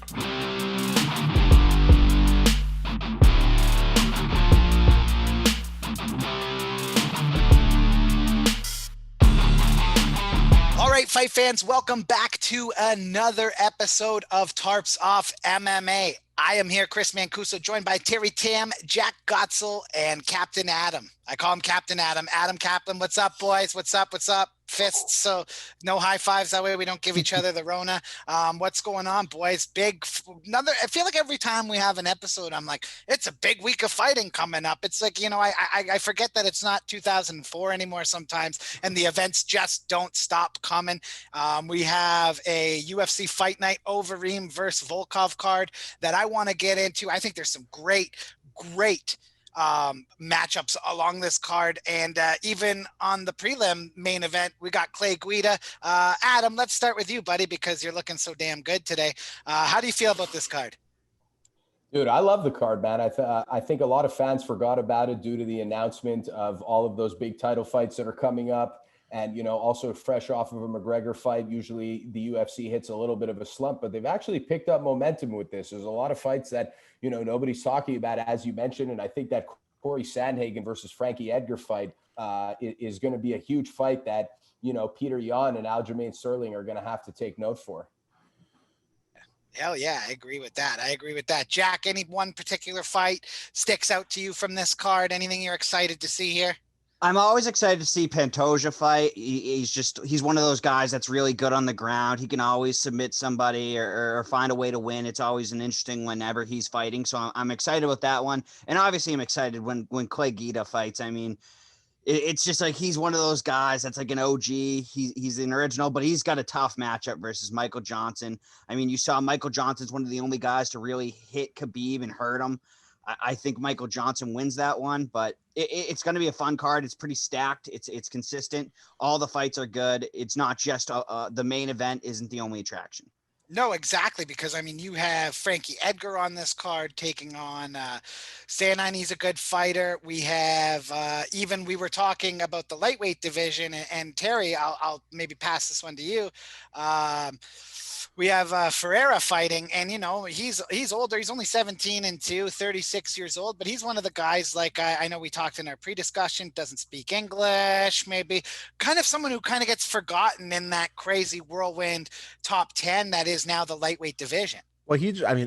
All right, fight fans, welcome back to another episode of Tarps Off MMA. I am here, Chris Mancuso, joined by Terry Tam, Jack Gotzel, and Captain Adam. I call him Captain Adam. Adam Kaplan, what's up, boys? What's up? What's up? Fists, so no high fives. That way we don't give each other the Rona. What's going on, boys? I feel like every time we have an episode, I'm like, it's a big week of fighting coming up. It's like, I forget that it's not 2004 anymore sometimes, and the events just don't stop coming. We have a UFC Fight Night Overeem versus Volkov card that I want to get into. I think there's some great matchups along this card, and even on the prelim main event we got Clay Guida. Adam, let's start with you, buddy, because you're looking so damn good today. How do you feel about this card? Dude, I love the card, man. I think a lot of fans forgot about it due to the announcement of all of those big title fights that are coming up, and also fresh off of a McGregor fight. Usually the UFC hits a little bit of a slump, but they've actually picked up momentum with this. There's a lot of fights that nobody's talking about, as you mentioned, and I think that Corey Sandhagen versus Frankie Edgar fight is going to be a huge fight that Peter Yan and Aljamain Sterling are going to have to take note for. Hell yeah, I agree with that. Jack, any one particular fight sticks out to you from this card? Anything you're excited to see here? I'm always excited to see Pantoja fight. He's one of those guys that's really good on the ground. He can always submit somebody or find a way to win. It's always an interesting whenever he's fighting. So I'm excited about that one. And obviously I'm excited when Clay Guida fights. I mean, it's just like he's one of those guys that's like an OG. He's an original, but he's got a tough matchup versus Michael Johnson. I mean, you saw Michael Johnson's one of the only guys to really hit Khabib and hurt him. I think Michael Johnson wins that one, but it's going to be a fun card. It's pretty stacked. It's consistent. All the fights are good. It's not just the main event isn't the only attraction. No, exactly, because I mean, you have Frankie Edgar on this card taking on Sandine. He's a good fighter. We have we were talking about the lightweight division, and Terry, I'll maybe pass this one to you. We have Ferreira fighting, and he's older. He's only 17-2, 36 years old, but he's one of the guys, like I know we talked in our pre-discussion, doesn't speak English, maybe kind of someone who kind of gets forgotten in that crazy whirlwind top 10 that is now the lightweight division. Well,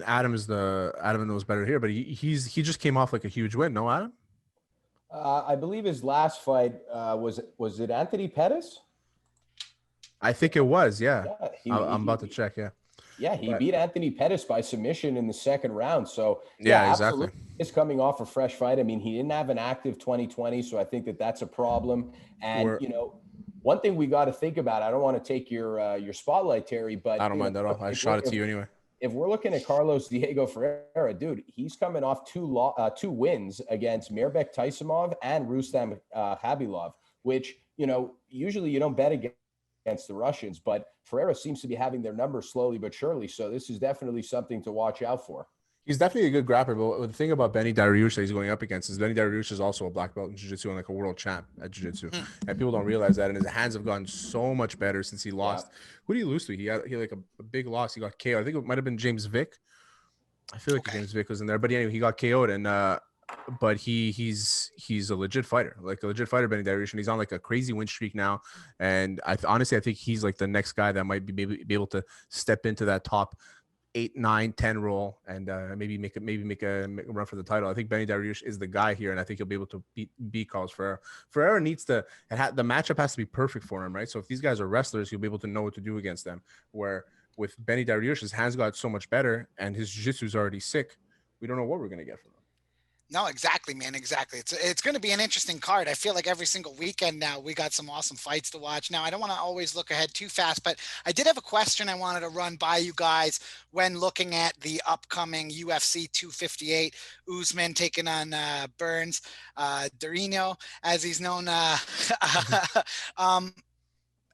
Adam knows better here, but he just came off like a huge win. No, Adam? I believe his last fight was it Anthony Pettis? I think it was, yeah. I'm about to check, yeah. Yeah, he beat Anthony Pettis by submission in the second round. So, yeah, exactly. He's coming off a fresh fight. I mean, he didn't have an active 2020, so I think that's a problem. And, one thing we got to think about, I don't want to take your spotlight, Terry, but I don't mind at all. I shot it to you anyway. If we're looking at Carlos Diego Ferreira, dude, he's coming off two wins against Mirbek Taisimov and Rustam Khabilov, which, usually you don't bet against the Russians, but Ferreira seems to be having their numbers slowly but surely. So this is definitely something to watch out for. He's definitely a good grappler, but the thing about Benny Dariush that he's going up against is Benny Dariush is also a black belt in jiu-jitsu and like a world champ at jiu-jitsu. And people don't realize that. And his hands have gotten so much better since he lost. Yeah. Who did he lose to? He had like a big loss. He got KO'd. I think it might have been James Vick. I feel like James Vick was in there. But anyway, he got KO'd, and but he's a legit fighter, like a legit fighter, Benny Dariush, and he's on like a crazy win streak now. And honestly, I think he's like the next guy that might be able to step into that top 8, 9, 10 role and maybe make a run for the title. I think Benny Dariush is the guy here, and I think he'll be able to beat Carlos Ferreira. Ferreira needs to, the matchup has to be perfect for him, right? So if these guys are wrestlers, he'll be able to know what to do against them. Where with Benny Dariush, his hands got so much better, and his jiu-jitsu is already sick. We don't know what we're gonna get from him. No, exactly, man. Exactly. It's going to be an interesting card. I feel like every single weekend now we got some awesome fights to watch. Now, I don't want to always look ahead too fast, but I did have a question I wanted to run by you guys when looking at the upcoming UFC 258. Usman taking on Burns, Dorino, as he's known.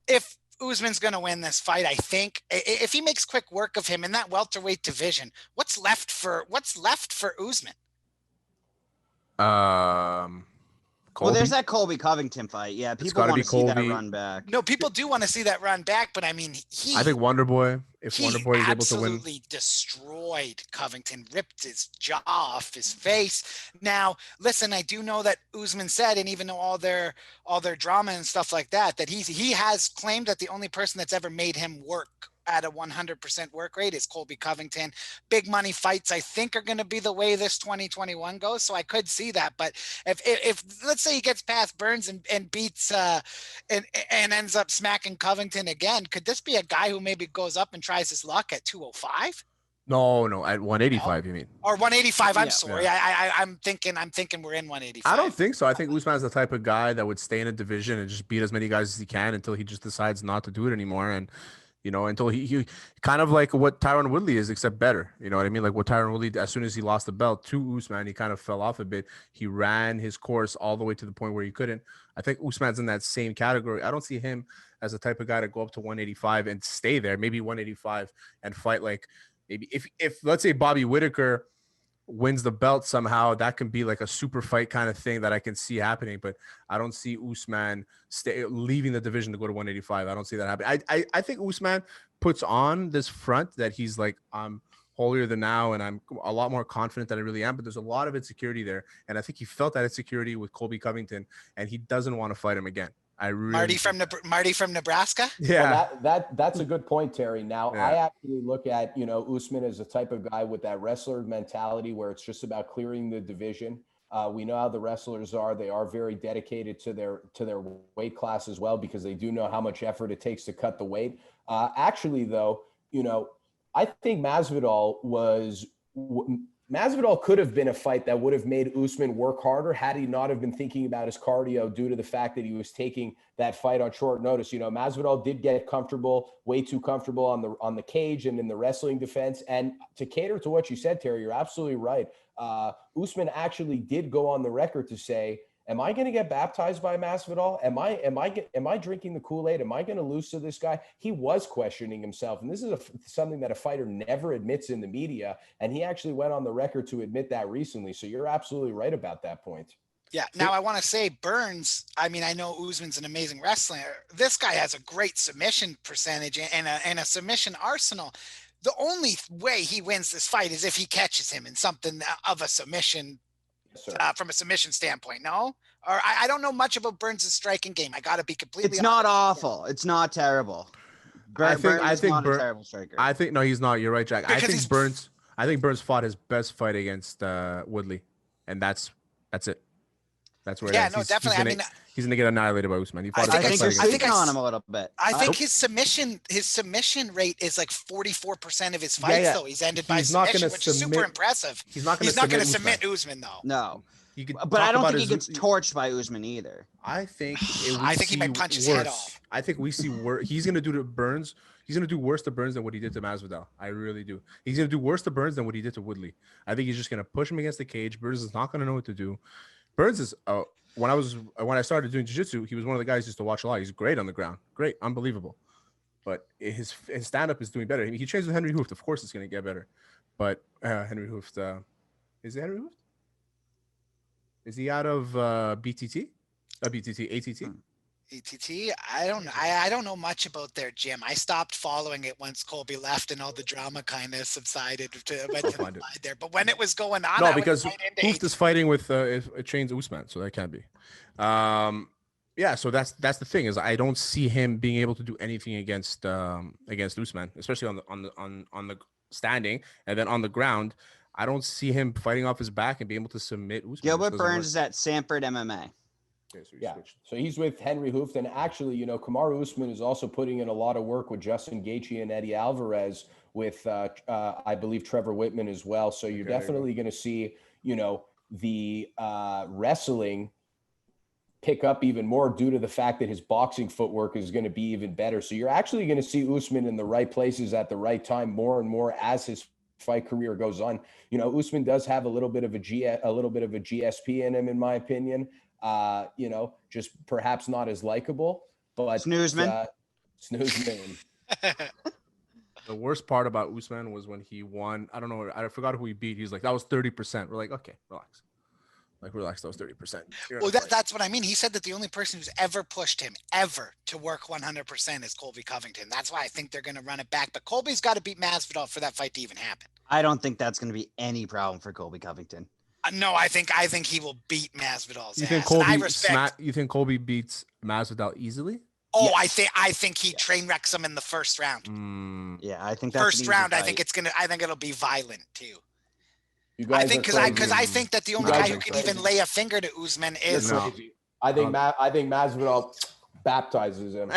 If Usman's going to win this fight, I think, if he makes quick work of him in that welterweight division, what's left for Usman? Well, there's that Colby Covington fight. Yeah, people want to see that run back. No, people do want to see that run back, but I mean, I think Wonder Boy, if Wonder Boy is able to win. Absolutely destroyed Covington, ripped his jaw off his face. Now, listen, I do know that Usman said, and even though all their drama and stuff like that, that he has claimed that the only person that's ever made him work at a 100% work rate is Colby Covington. Big money fights, I think, are going to be the way this 2021 goes. So I could see that. But if let's say he gets past Burns and beats and ends up smacking Covington again, could this be a guy who maybe goes up and tries his luck at 205? No, at 185, you mean? Or 185. I'm sorry. Yeah. I'm thinking we're in 185. I don't think so. I think Usman's the type of guy that would stay in a division and just beat as many guys as he can until he just decides not to do it anymore. And until he kind of like what Tyron Woodley is, except better. You know what I mean? Like what Tyron Woodley, as soon as he lost the belt to Usman, he kind of fell off a bit. He ran his course all the way to the point where he couldn't. I think Usman's in that same category. I don't see him as the type of guy to go up to 185 and stay there, maybe 185 and fight like maybe if let's say Bobby Whitaker wins the belt somehow, that can be like a super fight kind of thing that I can see happening. But I don't see Usman leaving the division to go to 185. I don't see that happening. I think Usman puts on this front that he's like, I'm holier than now and I'm a lot more confident than I really am. But there's a lot of insecurity there. And I think he felt that insecurity with Colby Covington and he doesn't want to fight him again. Marty from Nebraska. Yeah, well, that's a good point, Terry. Now, I actually look at Usman as a type of guy with that wrestler mentality where it's just about clearing the division. We know how the wrestlers are; they are very dedicated to their weight class as well because they do know how much effort it takes to cut the weight. Actually, though, I think Masvidal could have been a fight that would have made Usman work harder had he not have been thinking about his cardio due to the fact that he was taking that fight on short notice. Masvidal did get comfortable, way too comfortable on the cage and in the wrestling defense. And to cater to what you said, Terry, you're absolutely right. Usman actually did go on the record to say, am I going to get baptized by Masvidal? Am I drinking the Kool-Aid? Am I going to lose to this guy? He was questioning himself. And this is something that a fighter never admits in the media. And he actually went on the record to admit that recently. So you're absolutely right about that point. Yeah. Now I want to say Burns, I mean, I know Usman's an amazing wrestler. This guy has a great submission percentage and a submission arsenal. The only way he wins this fight is if he catches him in something of a submission from a submission standpoint, no? Or I don't know much about Burns' striking game. I got to be completely honest. It's not awful. It's not terrible. Burns is not a terrible striker. I think, no, he's not. You're right, Jack. I think Burns fought his best fight against Woodley, and that's it. That's where it is. Definitely. He's going to get annihilated by Usman. I think on him a little bit. I think his submission rate is like 44% of his fights, though. He's ended by submission, which is super impressive. He's not going to submit Usman, though. No. But I don't think he gets torched by Usman either. I think he might punch his head off. I think we see worse. He's going to do to Burns. He's going to do worse to Burns than what he did to Masvidal. I really do. He's going to do worse to Burns than what he did to Woodley. I think he's just going to push him against the cage. Burns is not going to know what to do. Burns is when I started doing jiu-jitsu, he was one of the guys used to watch a lot. He's great on the ground. Great, unbelievable. But his stand-up is doing better. He trains with Henry Hooft. Of course it's going to get better. But Henry Hooft, is it Henry Hooft? Is he out of BTT? ATT? ATT? I don't know much about their gym. I stopped following it once Colby left and all the drama kind of subsided there. But when it was going on, no, because Hooft is fighting with it trains Usman, so that can't be. Yeah, so that's the thing is I don't see him being able to do anything against Usman, especially on the standing, and then on the ground. I don't see him fighting off his back and being able to submit Usman. Gilbert Burns is at Sanford MMA. Okay, so he's with Henry Hooft, and actually, Kamaru Usman is also putting in a lot of work with Justin Gaethje and Eddie Alvarez with, I believe, Trevor Whitman as well. So you're definitely going to see, the wrestling pick up even more due to the fact that his boxing footwork is going to be even better. So you're actually going to see Usman in the right places at the right time more and more as his fight career goes on. Usman does have a little bit of a GSP in him, in my opinion. Just perhaps not as likable, but Snoozeman. The worst part about Usman was when he won. I don't know. I forgot who he beat. He's like, that was 30%. We're like, okay, relax. Like, relax those 30%. Well, that's what I mean. He said that the only person who's ever pushed him ever to work 100% is Colby Covington. That's why I think they're going to run it back. But Colby's got to beat Masvidal for that fight to even happen. I don't think that's going to be any problem for Colby Covington. No, I think he will beat Masvidal's You think ass. Colby you think Colby beats Masvidal easily? Oh, yes. I think he train wrecks him in the first round. Yeah, I think that's first round. I think it'll be violent too. I think because I think that the only guy who can even lay a finger to Usman is. I think Masvidal baptizes him.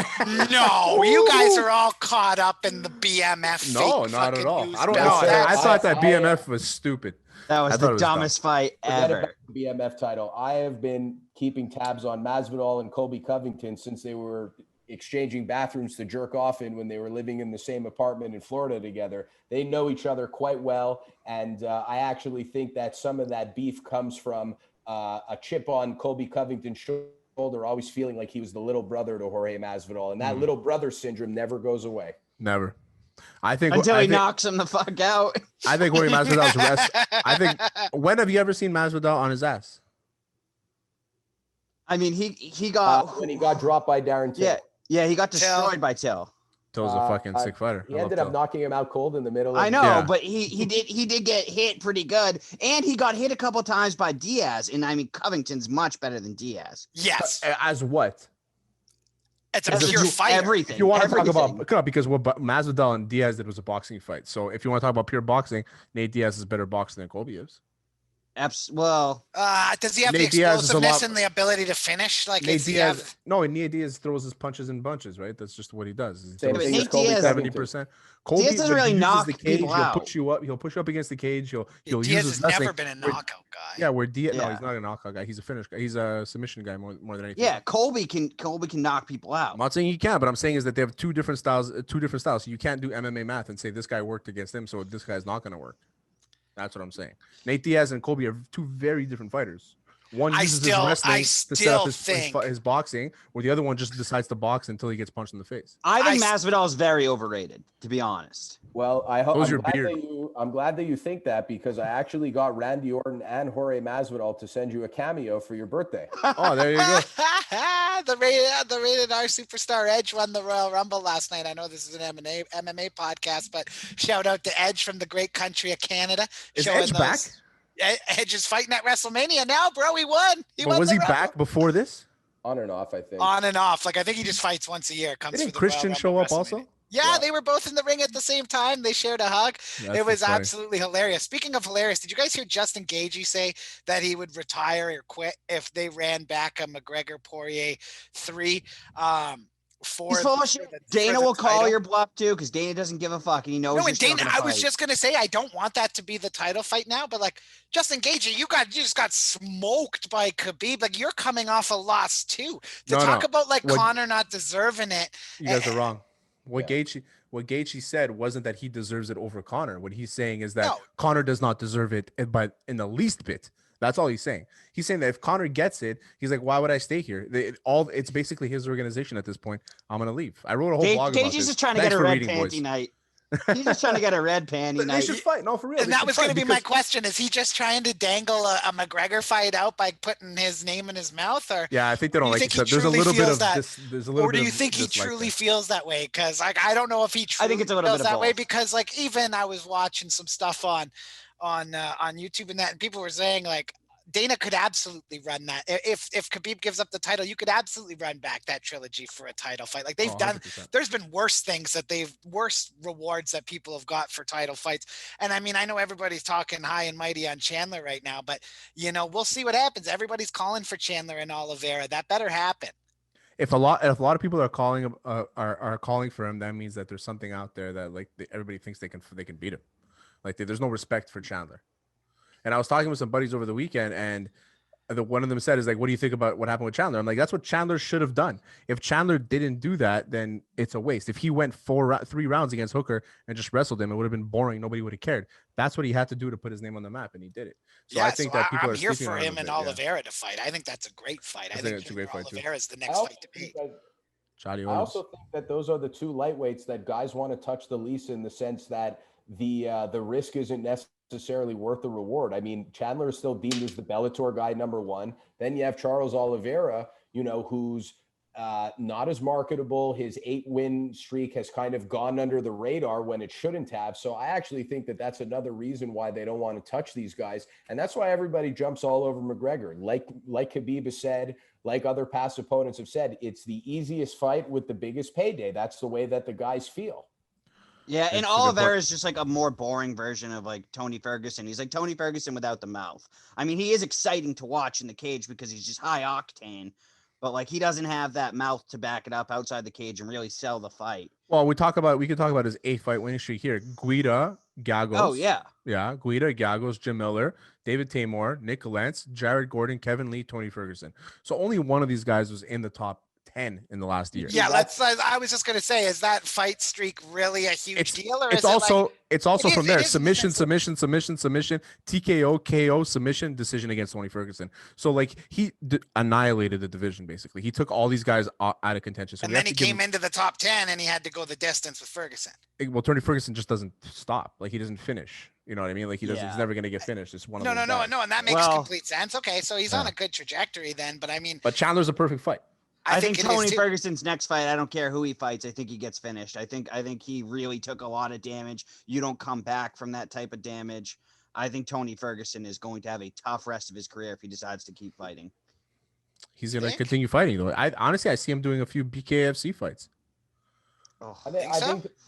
No, you guys are all caught up in the BMF. No, not at all. Usman. I don't know. I thought that BMF was stupid. That was the dumbest fight ever. The BMF title. I have been keeping tabs on Masvidal and Colby Covington since they were exchanging bathrooms to jerk off in when they were living in the same apartment in Florida together. They know each other quite well. And I actually think that some of that beef comes from a chip on Colby Covington's shoulder, always feeling like he was the little brother to Jorge Masvidal. And that little brother syndrome never goes away. Never. I think until he knocks him the fuck out. I think Jorge Masvidal's rest. I think, when have you ever seen Masvidal on his ass? I mean, he got when he got dropped by Darren Till. Yeah, he got destroyed by Till. Till's a fucking sick fighter. He ended up knocking him out cold in the middle. I know, but he did get hit pretty good, and he got hit a couple times by Diaz. And I mean, Covington's much better than Diaz. Yes. As what? It's a pure fight. Everything. If you want to talk about, because what Masvidal and Diaz did was a boxing fight. So if you want to talk about pure boxing, Nate Diaz is a better boxer than Colby is. Well, does he have the explosiveness and the ability to finish? Like Nate Diaz, Nate Diaz throws his punches in bunches, right? That's just what he does. Nate Diaz 70%. Colby Diaz doesn't really knock the cage. people out. He'll push you up. He'll push you up against the cage. He'll Diaz use his has never been a knockout guy. Yeah, where Diaz, no, he's not a knockout guy. He's a finish guy. He's a submission guy more than anything. Yeah, Colby can knock people out. I'm not saying he can, but I'm saying is that they have two different styles. So you can't do MMA math and say this guy worked against him, so this guy's not going to work. That's what I'm saying. Nate Diaz and Colby are two very different fighters. One uses his wrestling to set up his boxing, where the other one just decides to box until he gets punched in the face. I think Masvidal is very overrated, to be honest. Well, I'm glad that you think that, because I actually got Randy Orton and Jorge Masvidal to send you a cameo for your birthday. Oh, there you go. The rated R superstar Edge won the Royal Rumble last night. I know this is an MMA podcast, but shout out to Edge from the great country of Canada. Is Edge back? Edge is fighting at WrestleMania now, bro. He won. Was he back before this? On and off, I think. On and off. Like, I think he just fights once a year. Didn't Christian show up also? Yeah, they were both in the ring at the same time. They shared a hug. It was absolutely hilarious. Speaking of hilarious, did you guys hear Justin Gaethje say that he would retire or quit if they ran back a McGregor-Poirier 3? Dana will call your bluff too, because Dana doesn't give a fuck, and he knows. No, and Dana, I was just gonna say I don't want that to be the title fight now, but like Justin Gaethje, you just got smoked by Khabib. Like, you're coming off a loss too. Talk about Conor not deserving it. You guys are wrong. What Gaethje said wasn't that he deserves it over Conor. What he's saying is that Conor does not deserve it, but in the least bit. That's all he's saying. He's saying that if Conor gets it, he's like, why would I stay here? It's basically his organization at this point. I'm gonna leave. I wrote a whole blog about this. Gaethje's just trying to get a red panty night. He's just trying to get a red panty night. They should fight. No, for real. And that was going to be my question. Is he just trying to dangle a McGregor fight out by putting his name in his mouth? Or yeah, I think they don't like it. There's a little bit of this. There's a little bit. Or do you think he truly feels that way? Because I don't know if he truly feels that way. Because even I was watching some stuff on YouTube and that, and people were saying Dana could absolutely run that. If Khabib gives up the title, you could absolutely run back that trilogy for a title fight. Like they've done, 100%. There's been worse things worse rewards that people have got for title fights. And I mean, I know everybody's talking high and mighty on Chandler right now, but we'll see what happens. Everybody's calling for Chandler and Oliveira. That better happen. If a lot of people are calling for him, that means that there's something out there that everybody thinks they can beat him. There's no respect for Chandler. And I was talking with some buddies over the weekend, and one of them said, what do you think about what happened with Chandler? I'm like, that's what Chandler should have done. If Chandler didn't do that, then it's a waste. If he went 3 rounds against Hooker and just wrestled him, it would have been boring. Nobody would have cared. That's what he had to do to put his name on the map, and he did it. So I think that people are here for him and Oliveira to fight. I think that's a great fight. I think it's a great fight too. Oliveira is the next fight to beat. I also think that those are the two lightweights that guys want to touch the least, in the sense that the risk isn't necessarily worth the reward. I mean, Chandler is still deemed as the Bellator guy #1. Then you have Charles Oliveira, who's not as marketable. His 8-win streak has kind of gone under the radar when it shouldn't have. So I actually think that that's another reason why they don't want to touch these guys. And that's why everybody jumps all over McGregor. Like Khabib has said, like other past opponents have said, it's the easiest fight with the biggest payday. That's the way that the guys feel. Yeah, and Oliveira is just like a more boring version of like Tony Ferguson. He's like Tony Ferguson without the mouth. I mean, he is exciting to watch in the cage because he's just high octane, but like he doesn't have that mouth to back it up outside the cage and really sell the fight. Well, we could talk about his 8-fight winning streak here. Guida, Galgos. Oh yeah. Yeah, Guida, Galgos, Jim Miller, David Tamor, Nick Lentz, Jared Gordon, Kevin Lee, Tony Ferguson. So only one of these guys was in the top 10 in the last year. Yeah, I was just going to say, is that fight streak really a huge deal? Or it's also from there. Submission, TKO, KO, submission, decision against Tony Ferguson. So like he annihilated the division basically. He took all these guys out of contention. So and then he came into the top 10 and he had to go the distance with Ferguson. Well, Tony Ferguson just doesn't stop. Like he doesn't finish. You know what I mean? Like he doesn't. He's never going to get finished. It's one of those guys. No, and that makes complete sense. Okay, so he's on a good trajectory then. But I mean, but Chandler's a perfect fight. I think Tony Ferguson's next fight, I don't care who he fights, I think he gets finished. I think he really took a lot of damage. You don't come back from that type of damage. I think Tony Ferguson is going to have a tough rest of his career if he decides to keep fighting. He's going to continue fighting though. I see him doing a few BKFC fights. Oh,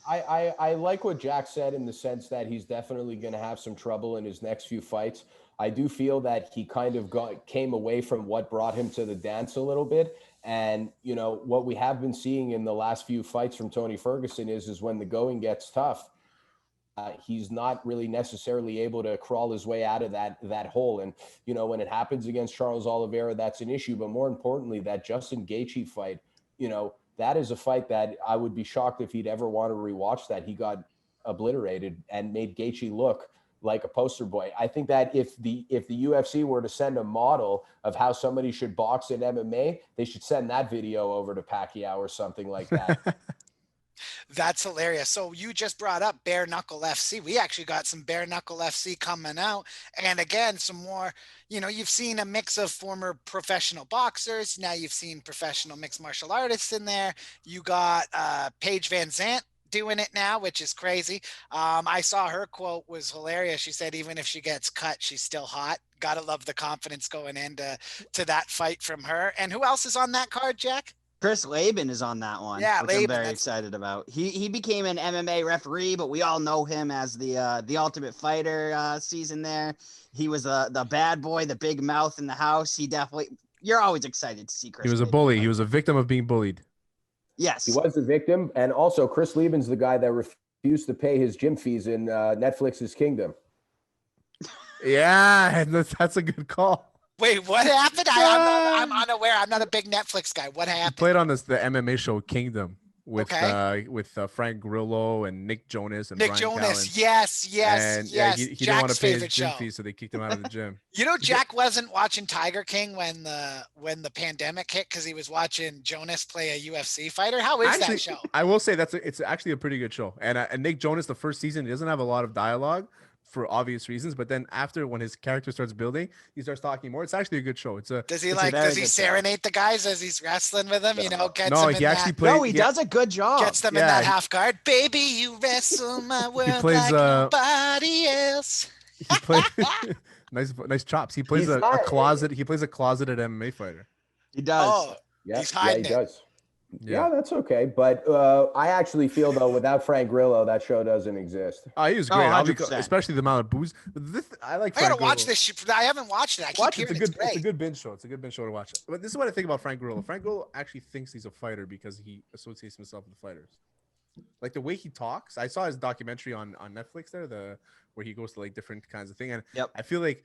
I like what Jack said in the sense that he's definitely going to have some trouble in his next few fights. I do feel that he kind of came away from what brought him to the dance a little bit. And, what we have been seeing in the last few fights from Tony Ferguson is when the going gets tough, he's not really necessarily able to crawl his way out of that hole. And, when it happens against Charles Oliveira, that's an issue. But more importantly, that Justin Gaethje fight, that is a fight that I would be shocked if he'd ever want to rewatch that. He got obliterated and made Gaethje look like a poster boy. I think that if the UFC were to send a model of how somebody should box in MMA, they should send that video over to Pacquiao or something like that. That's hilarious. So you just brought up Bareknuckle FC. We actually got some Bareknuckle FC coming out. And again, some more, you've seen a mix of former professional boxers. Now you've seen professional mixed martial artists in there. You got Paige Vanzant doing it now, which is crazy. I saw her quote was hilarious. She said, even if she gets cut, she's still hot. Gotta love the confidence going into that fight from her. And who else is on that card, Jack? Chris Laban is on that one. Yeah, which I'm very excited about. He became an MMA referee, but we all know him as the Ultimate Fighter season there. He was the bad boy, the big mouth in the house. You're always excited to see Chris. He was a bully. He was a victim of being bullied. Yes. He was the victim. And also Chris Laban's the guy that refused to pay his gym fees in Netflix's Kingdom. Yeah, that's a good call. Wait, what happened? I'm unaware. I'm not a big Netflix guy. What happened? He played on the MMA show Kingdom with Frank Grillo and Nick Jonas and Nick Brian Jonas. Callen. Yes. And yeah, he didn't want to pay his gym fees, so they kicked him out of the gym. Jack wasn't watching Tiger King when the pandemic hit because he was watching Jonas play a UFC fighter. How is that show? I will say it's actually a pretty good show. And Nick Jonas, the first season, he doesn't have a lot of dialogue for obvious reasons, but then after, when his character starts building, he starts talking more. It's actually a good show. Does he serenade the guys as he's wrestling with them? He does a good job. Gets them in that half guard. Baby, you wrestle my world like nobody else. He plays nice chops. He plays a closeted MMA fighter. He does. Oh, he's hiding he does. Yeah, that's okay. But I actually feel, though, without Frank Grillo, that show doesn't exist. Oh, he was great, especially the amount of booze. I gotta watch this. I haven't watched it. It's a good binge show. It's a good binge show to watch. But this is what I think about Frank Grillo. Frank Grillo actually thinks he's a fighter because he associates himself with fighters. Like the way he talks. I saw his documentary on Netflix there, where he goes to like different kinds of things, and I feel like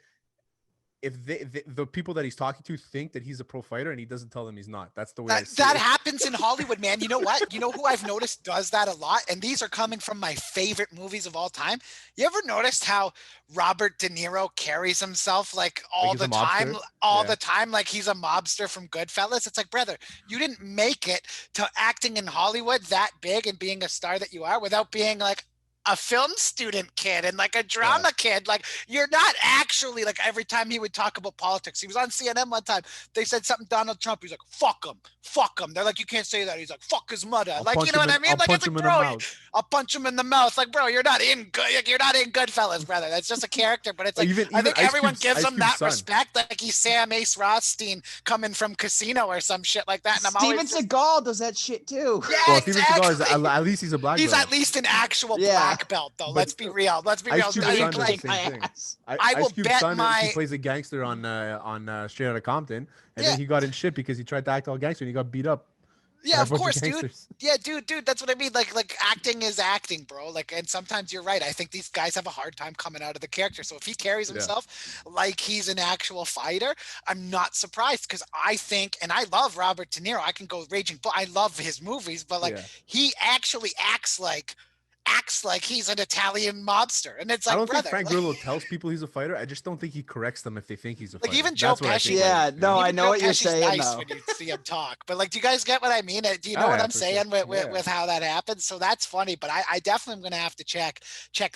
if the people that he's talking to think that he's a pro fighter and he doesn't tell them he's not. That's the way that happens in Hollywood, man. You know what? You know who I've noticed does that a lot? And these are coming from my favorite movies of all time. You ever noticed how Robert De Niro carries himself like the time, like he's a mobster from Goodfellas? It's like, brother, you didn't make it to acting in Hollywood that big and being a star that you are without being like a film student kid and like a drama kid. Like you're not actually like every time he would talk about politics. He was on CNN one time. They said something Donald Trump. He's like, fuck him. They're like, you can't say that. He's like, fuck his mother. Like, you know what I mean? Like, it's like, bro, I'll punch him in the mouth. Like, bro, you're not in Goodfellas, brother. That's just a character. But it's like, I think everyone gives him that respect. Like he's Sam Ace Rothstein coming from Casino or some shit like that. And Steven Seagal does that shit too. Yeah, well, exactly. Steven Seagal is at least he's a black belt. He's at least an actual black belt, though. Let's be real. I will bet he plays a gangster on Straight Outta Compton, and then he got in shit because he tried to act all gangster and he got beat up. Yeah, of course, dude. Yeah, dude, that's what I mean. Like acting is acting, bro. Like, and sometimes you're right. I think these guys have a hard time coming out of the character. So if he carries himself like he's an actual fighter, I'm not surprised because I think, and I love Robert De Niro. I can go Raging Bull. I love his movies, but like he actually acts like he's an Italian mobster, and it's like, I don't brother, think Frank Grillo tells people he's a fighter. I just don't think he corrects them if they think he's a fighter. Like even Joe Pesci. Yeah, no, I know what you're saying. Nice when you see him talk, but like, do you guys get what I mean? Do you know what I'm saying with how that happens? So that's funny, but I definitely am gonna have to check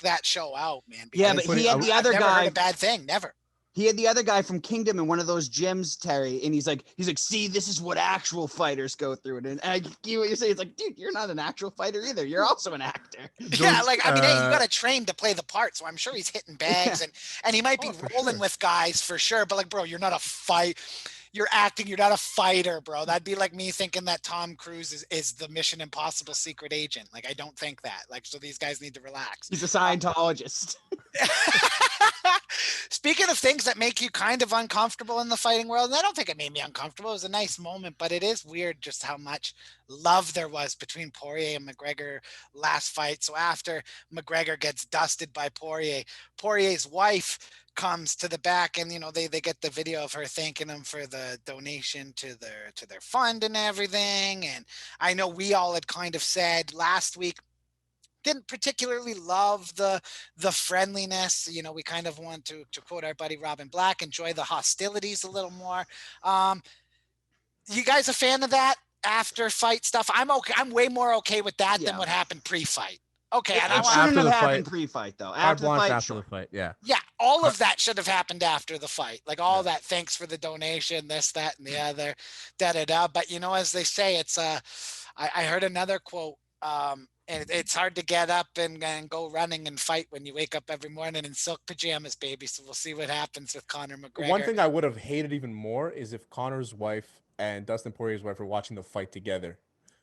that show out, man. Yeah, but he had the other guy. Never heard a bad thing, never. He had the other guy from Kingdom in one of those gyms, Terry, and he's like, see, this is what actual fighters go through. And I get what you're saying. It's like, dude, you're not an actual fighter either. You're also an actor. Yeah, like, I mean, hey, you got to train to play the part. So I'm sure he's hitting bags and he might be rolling with guys for sure. But like, bro, you're not a fight. You're acting. You're not a fighter, bro. That'd be like me thinking that Tom Cruise is the Mission Impossible secret agent. Like, I don't think that. Like, so these guys need to relax. He's a Scientologist. Speaking of things that make you kind of uncomfortable in the fighting world, and I don't think it made me uncomfortable. It was a nice moment, but it is weird just how much love there was between Poirier and McGregor last fight. So after McGregor gets dusted by Poirier's wife comes to the back, and they get the video of her thanking him for the donation to their fund and everything. And I know we all had kind of said last week, didn't particularly love the friendliness. We kind of want to quote our buddy Robin Black, enjoy the hostilities a little more. You guys a fan of that after fight stuff? I'm okay. I'm way more okay with that than what happened pre-fight. Okay, and it shouldn't have happened pre-fight though. After the fight, yeah. Yeah, all of that should have happened after the fight. Like all that, thanks for the donation, this, that, and the other, da-da-da. But as they say, it's I heard another quote. And it's hard to get up and go running and fight when you wake up every morning in silk pajamas, baby. So we'll see what happens with Conor McGregor. One thing I would have hated even more is if Conor's wife and Dustin Poirier's wife were watching the fight together.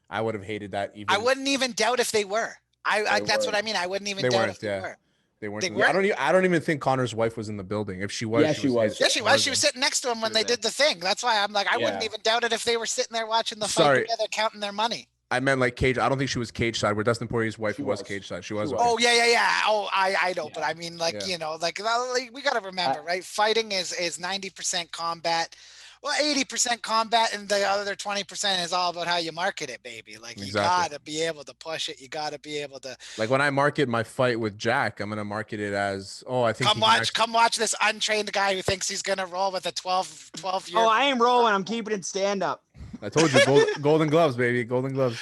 I would have hated that even. I wouldn't even doubt if they were. That's what I mean. I wouldn't even doubt if they were. They weren't. I don't even think Conor's wife was in the building. If she was, she was. Yeah, she was. She was sitting next to him when they did the thing. That's why I'm like, I wouldn't even doubt it if they were sitting there watching the fight together, counting their money. I meant like cage. I don't think she was cage side. Where Dustin Poirier's wife was cage side. She was. Oh yeah. Oh, I know, but I mean, like we got to remember, right? Fighting is 90% combat. Well, 80% combat, and the other 20% is all about how you market it, baby. Like you gotta be able to push it. You gotta be able to. Like when I market my fight with Jack, I'm gonna market it as, I think. Come watch this untrained guy who thinks he's gonna roll with a 12 year. Oh, I ain't rolling. I'm keeping it stand up. I told you, golden gloves, baby, golden gloves.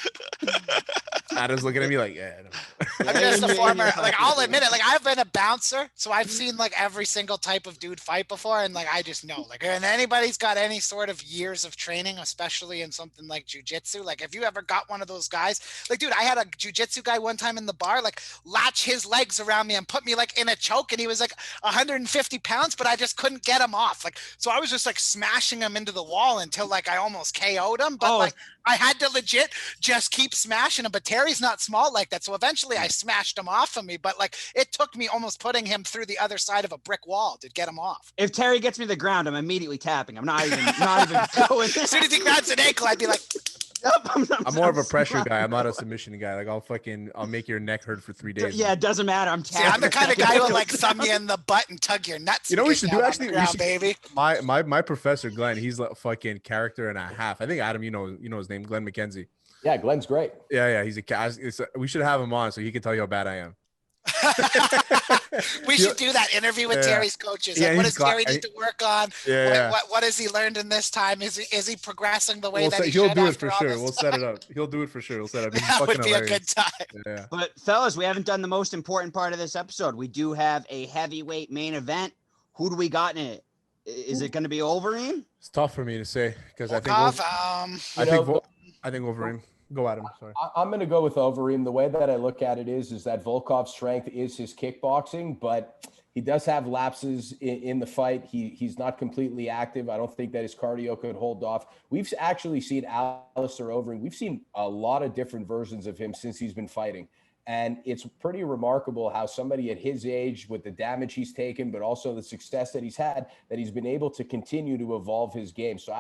Adam's looking at me like, I'm just a former, like, I'll admit it. Like, I've been a bouncer, so I've seen like every single type of dude fight before, and like I just know, like, and anybody's got any sort of years of training, especially in something like jujitsu. Like, if you ever got one of those guys, like, dude, I had a jujitsu guy one time in the bar, like, latch his legs around me and put me like in a choke, and he was like 150 pounds, but I just couldn't get him off. Like, so I was just like smashing him into the wall until like I almost KO'd him, but like I had to legit just keep smashing him. But Terry's not small like that, so eventually I smashed him off of me. But like it took me almost putting him through the other side of a brick wall to get him off. If Terry gets me to the ground, I'm immediately tapping. I'm not even going. As soon as he grabs an ankle, I'd be like. I'm more of a pressure guy. I'm not a submission guy. Like I'll make your neck hurt for 3 days. Yeah, it doesn't matter. I'm the kind of guy who'll like thumb you in the butt and tug your nuts. You know what we should do actually? Ground, baby. My professor Glenn, he's like fucking character and a half. I think Adam, you know his name, Glenn McKenzie. Yeah, Glenn's great. Yeah, he's we should have him on so he can tell you how bad I am. We should do that interview with Terry's coaches. Like, what does Terry need to work on? What has he learned in this time? Is he progressing the way that he should? He'll do it for sure. We'll set it up. He'll do it for sure. We'll set it up. That would be hilarious. A good time. Yeah. But fellas, we haven't done the most important part of this episode. We do have a heavyweight main event. Who do we got in it? Is it going to be Overeem? It's tough for me to say because I think Overeem. Go at him. Sorry. I'm going to go with Overeem. The way that I look at it is that Volkov's strength is his kickboxing, but he does have lapses in the fight. He's not completely active. I don't think that his cardio could hold off. We've actually seen Alistair Overeem. We've seen a lot of different versions of him since he's been fighting. And it's pretty remarkable how somebody at his age, with the damage he's taken, but also the success that he's had, that he's been able to continue to evolve his game. So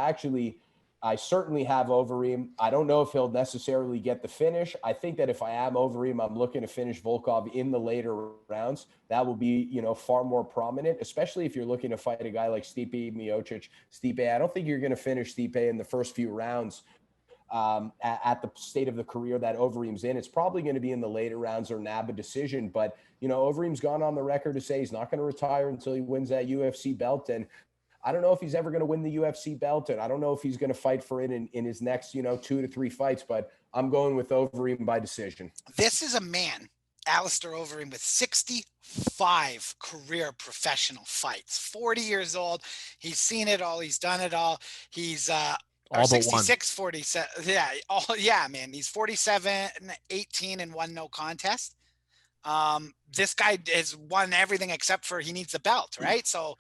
I certainly have Overeem. I don't know if he'll necessarily get the finish. I think that if I am Overeem, I'm looking to finish Volkov in the later rounds. That will be, far more prominent, especially if you're looking to fight a guy like Stipe Miocic. Stipe, I don't think you're going to finish Stipe in the first few rounds at the state of the career that Overeem's in. It's probably going to be in the later rounds or nab a decision. But, Overeem's gone on the record to say he's not going to retire until he wins that UFC belt. And I don't know if he's ever going to win the UFC belt, and I don't know if he's going to fight for it in his next, 2 to 3 fights, but I'm going with Overeem by decision. This is a man, Alistair Overeem, with 65 career professional fights, 40 years old. He's seen it all. He's done it all. He's all 66, 47. Yeah, man. He's 47, 18, and 1 no contest. This guy has won everything except for he needs the belt, right? So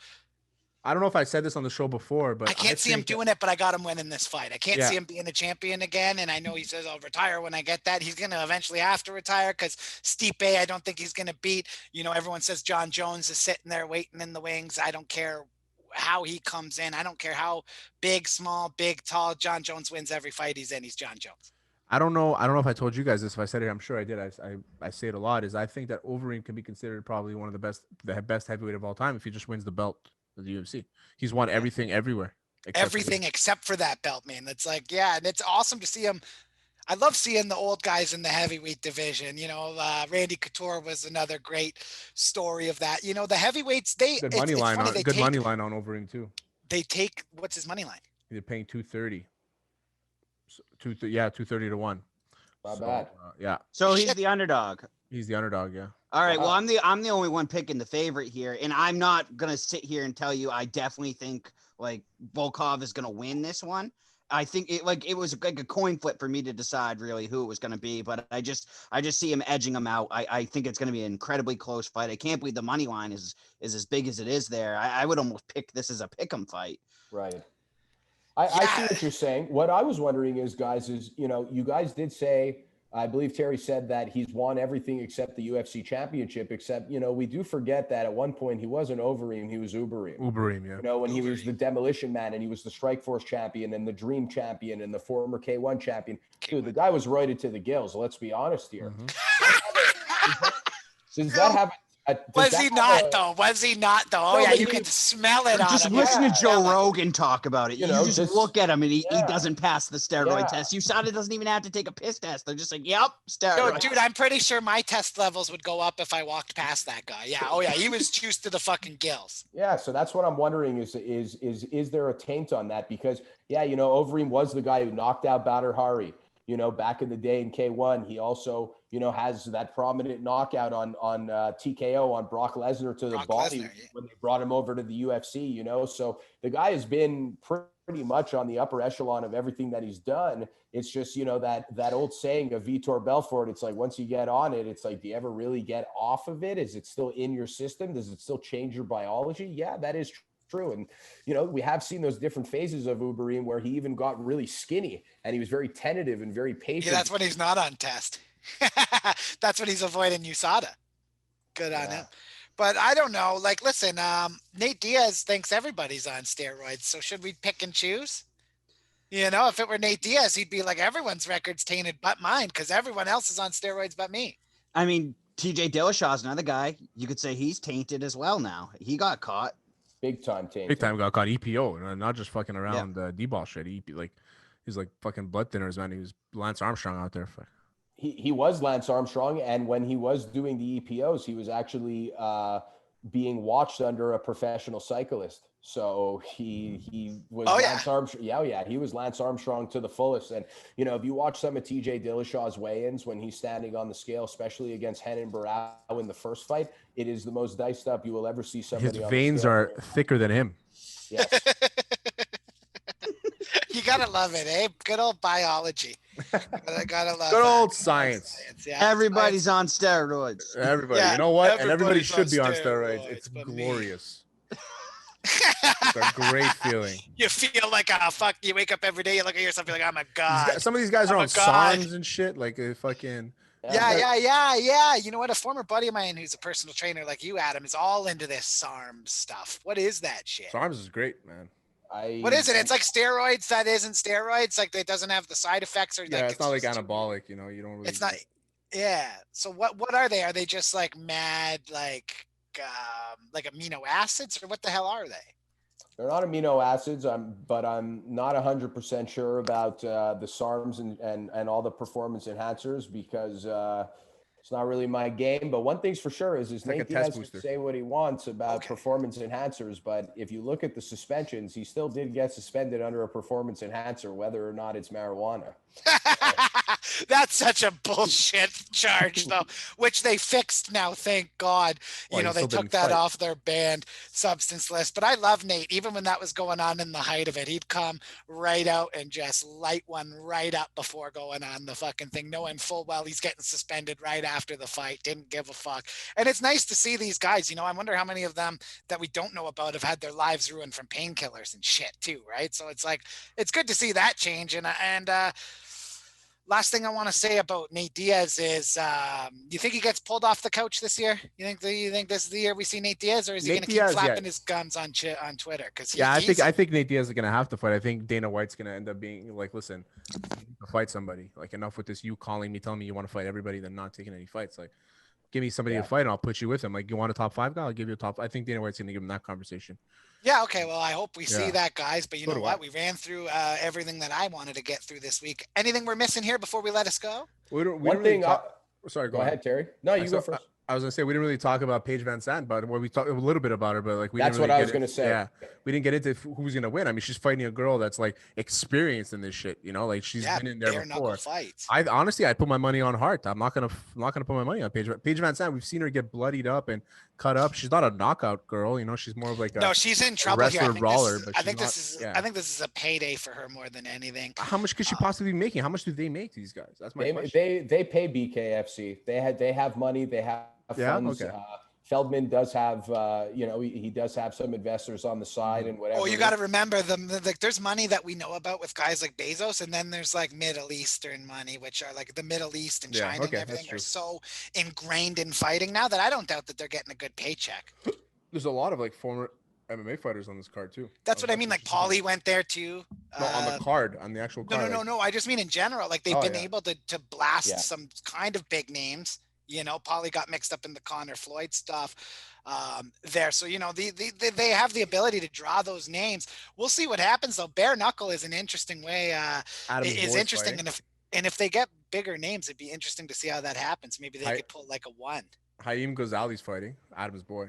I don't know if I said this on the show before, but I can't see him doing it, but I got him winning this fight. I can't see him being a champion again. And I know he says, I'll retire when I get that. He's going to eventually have to retire because Stipe, I don't think he's going to beat. Everyone says John Jones is sitting there waiting in the wings. I don't care how he comes in. I don't care how big, small, big, tall. John Jones wins every fight he's in. He's John Jones. I don't know if I told you guys this. If I said it, I'm sure I did. I say it a lot. I think that Overeem can be considered probably one of the best heavyweight of all time if he just wins the belt. The UFC. He's won everything everywhere. Except for that belt, man. That's like, and it's awesome to see him. I love seeing the old guys in the heavyweight division. Randy Couture was another great story of that. The heavyweights, good money line on Overeem too. They take, what's his money line? They're paying 230. 230 to 1. Not bad. So he's the underdog. He's the underdog, yeah. All right. Well, I'm the only one picking the favorite here, and I'm not gonna sit here and tell you I definitely think like Volkov is gonna win this one. I think it was like a coin flip for me to decide really who it was gonna be, but I just see him edging him out. I think it's gonna be an incredibly close fight. I can't believe the money line is as big as it is there. I would almost pick this as a pick'em fight. Right. I see what you're saying. What I was wondering is, guys, you guys did say, I believe Terry said that he's won everything except the UFC championship, except, we do forget that at one point he wasn't Overeem, he was Ubereem. Ubereem, yeah. When he was the Demolition Man and he was the Strikeforce champion and the Dream champion and the former K1 champion. Dude, the guy was roided to the gills. Let's be honest here. Does that have Was he not though? Oh yeah, you can smell it on him. Just listen to Joe Rogan talk about it. You just look at him and he doesn't pass the steroid test. USADA doesn't even have to take a piss test. They're just like, yep, steroid. Dude, I'm pretty sure my test levels would go up if I walked past that guy. Yeah. Oh yeah, he was juiced to the fucking gills. Yeah, so that's what I'm wondering is there a taint on that? Because Overeem was the guy who knocked out Badr Hari. Back in the day in K1, he also, has that prominent knockout on TKO on Brock Lesnar to the body when they brought him over to the UFC, So the guy has been pretty much on the upper echelon of everything that he's done. It's just, that old saying of Vitor Belfort, it's like, once you get on it, it's like, do you ever really get off of it? Is it still in your system? Does it still change your biology? Yeah, that is true. And, we have seen those different phases of Overeem where he even got really skinny and he was very tentative and very patient. Yeah, that's when he's not on test. That's when he's avoiding USADA. Good on him. But I don't know. Like, listen, Nate Diaz thinks everybody's on steroids. So should we pick and choose? If it were Nate Diaz, he'd be like, everyone's record's tainted but mine because everyone else is on steroids but me. I mean, TJ Dillashaw's another guy. You could say he's tainted as well now. He got caught. Big time tainted. Big time got caught EPO, not just fucking around D-ball shit. He's like fucking blood thinners, man. He was Lance Armstrong out there. He was Lance Armstrong, and when he was doing the EPOs, he was actually being watched under a professional cyclist. So he was Lance Armstrong. Yeah, he was Lance Armstrong to the fullest. And if you watch some of TJ Dillashaw's weigh-ins when he's standing on the scale, especially against Renan Barão in the first fight, it is the most diced up you will ever see somebody. His veins are thicker than him. Yes. You gotta love it, eh? Good old biology. Gotta love good old science. Yeah, Everybody's on steroids. Everybody, you know what? And everybody should be on steroids. It's glorious. It's a great feeling. You feel like you wake up every day, you look at yourself, you're like, oh my God. Some of these guys are on SARMs and shit, like fucking. Yeah. You know what? A former buddy of mine who's a personal trainer like you, Adam, is all into this SARMs stuff. What is that shit? SARMs is great, man. What is it? It's like steroids that isn't steroids. Like it doesn't have the side effects, or yeah, like it's not like anabolic. You don't really. It's not. Yeah. So what are they? Are they just like mad like amino acids, or what the hell are they? They're not amino acids. But I'm not 100% sure about the SARMs and all the performance enhancers because it's not really my game. But one thing's for sure is like Nate Diaz can say what he wants about performance enhancers. But if you look at the suspensions, he still did get suspended under a performance enhancer, whether or not it's marijuana. That's such a bullshit charge, though, which they fixed now. Thank God. They took that off their banned substance list. But I love Nate. Even when that was going on in the height of it, he'd come right out and just light one right up before going on the fucking thing, knowing full well he's getting suspended right after the fight. Didn't give a fuck. And it's nice to see these guys. I wonder how many of them that we don't know about have had their lives ruined from painkillers and shit too, right? So it's like, it's good to see that change. And last thing I want to say about Nate Diaz is, you think he gets pulled off the couch this year? You think this is the year we see Nate Diaz, or is he going to keep flapping his gums on Twitter? Because I think Nate Diaz is going to have to fight. I think Dana White's going to end up being like, listen, you need to fight somebody. Like, enough with this. You calling me, telling me you want to fight everybody, then not taking any fights. Like, give me somebody to fight, and I'll put you with him. Like, you want a top 5 guy? I'll give you a top. I think Dana White's going to give him that conversation. Yeah, okay. Well, I hope we see that, guys. But you know what? We ran through everything that I wanted to get through this week. Anything we're missing here before we let us go? One thing. Sorry, go ahead, Terry. No, you go first. I was gonna say we didn't really talk about Paige Vanzant, but we talked a little bit about her, but like that's what I was gonna say. Yeah, we didn't get into who's gonna win. I mean, she's fighting a girl that's like experienced in this shit. Like she's been in there before. Fights. I put my money on Hart. I'm not gonna put my money on Paige Vanzant. We've seen her get bloodied up and cut up. She's not a knockout girl. She's more of like a she's in trouble wrestler here. brawler. I think this is a payday for her more than anything. How much could she possibly be making? How much do they make, these guys? That's my question. They pay BKFC. They have money. They have funds. Okay. Feldman does have, he does have some investors on the side and whatever. Oh, you got to remember there's money that we know about with guys like Bezos, and then there's like Middle Eastern money, which are like the Middle East and China and everything are so ingrained in fighting now that I don't doubt that they're getting a good paycheck. There's a lot of like former MMA fighters on this card too. That's what I mean. Like Paulie went there too. No, on the actual card. No. I just mean in general. Like they've been able to blast some kind of big names. Paulie got mixed up in the Conor Floyd stuff there. So, they have the ability to draw those names. We'll see what happens though. Bareknuckle is an interesting way. Is interesting. Fighting. And if they get bigger names, it'd be interesting to see how that happens. Maybe they could pull like a 1. Haim Ghazali's fighting Adam's boy.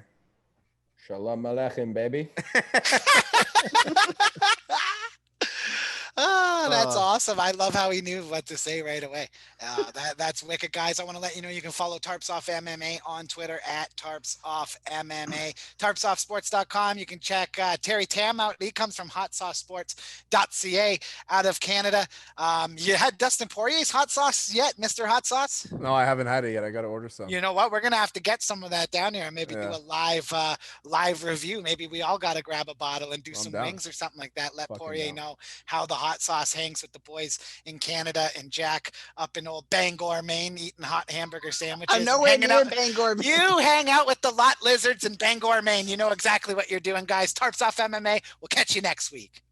Shalom Aleichem, baby. Oh, that's awesome. I love how he knew what to say right away. That's wicked, guys. I want to let you know you can follow Tarps Off MMA on Twitter at Tarps Off MMA. TarpsOffSports.com. You can check Terry Tam out. He comes from HotSauceSports.ca out of Canada. You had Dustin Poirier's hot sauce yet, Mr. Hot Sauce? No, I haven't had it yet. I got to order some. You know what? We're going to have to get some of that down here and maybe do a live review. Maybe we all got to grab a bottle and do some wings or something like that. Let Poirier know how the hot sauce hangs with the boys in Canada, and Jack up in old Bangor, Maine, eating hot hamburger sandwiches. I know where near Bangor, Maine. You hang out with the lot lizards in Bangor, Maine. You know exactly what you're doing, guys. Tarps Off MMA. We'll catch you next week.